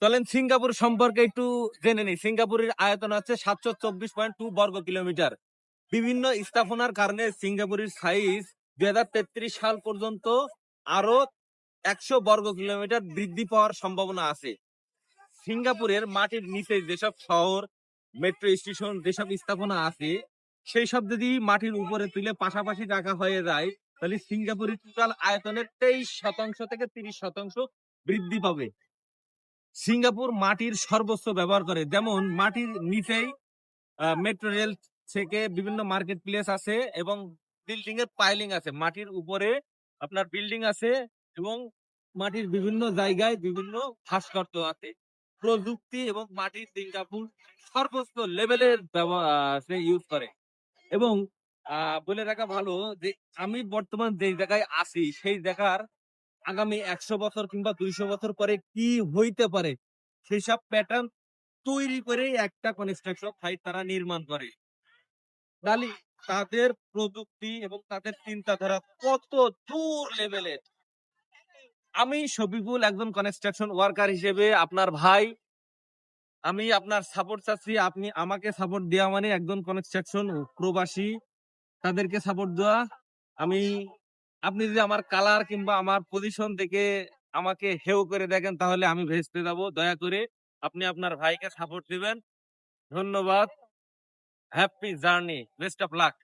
চলেন সিঙ্গাপুর সম্পর্কে একটু জেনে নিই। সিঙ্গাপুরের আয়তন হচ্ছে 724.2 বর্গ কিলোমিটার। বিভিন্ন স্থাপনার কারণে সিঙ্গাপুরের সাইজ 2033 সাল পর্যন্ত আরো 100 বর্গ কিলোমিটার বৃদ্ধি পাওয়ার সম্ভাবনা আছে। সিঙ্গাপুরের মাটির নিচে যেসব শহর, মেট্রো স্টেশন, যেসব স্থাপনা আছে, সেই সব যদি মাটির উপরে তুলে পাশাপাশি রাখা হয়ে যায়, তাহলে সিঙ্গাপুরের টোটাল আয়তনের 23% থেকে 30% বৃদ্ধি পাবে। সিঙ্গাপুর মাটির সর্বোচ্চ ব্যবহার করে, যেমন মাটির নিচেই মেট্রো রেল থেকে বিভিন্ন মার্কেট প্লেস আছে এবং বিল্ডিং এর পাইলিং আছে। মাটির উপরে আপনার বিল্ডিং আছে এবং মাটির বিভিন্ন জায়গায় বিভিন্ন ভাস্কর্য আছে। প্রযুক্তি এবং মাটির সিঙ্গাপুর সর্বোচ্চ লেভেলের ইউজ করে। এবং বলে রাখা ভালো যে আমি বর্তমান যে জায়গায় আছি সেই জায়গার আগামী 100 বছর কিংবা 200 বছর পরে কি হইতে পারে সেই সব প্যাটার্ন তৈরি করে একটা কনস্ট্রাকশন সাইট তারা নির্মাণ করে। তাহলে তাদের প্রযুক্তি এবং তাদের চিন্তাধারা কত দূর লেভেলের। আমি শফিকুল একজন কনস্ট্রাকশন ওয়ার্কার হিসেবে আপনার ভাই, আমি আপনার সাপোর্ট চাচ্ছি। আপনি আমাকে সাপোর্ট দেওয়া মানে একজন কনস্ট্রাকশন প্রবাসী তাদেরকে সাপোর্ট দেওয়া। আমি আপনি যদি আমার কালার কিংবা আমার পজিশন দেখে আমাকে হেও করে দেখেন তাহলে আমি ভেস্তে যাব। দয়া করে আপনি আপনার ভাইকে সাপোর্ট দিবেন। ধন্যবাদ। Happy journey, best of luck.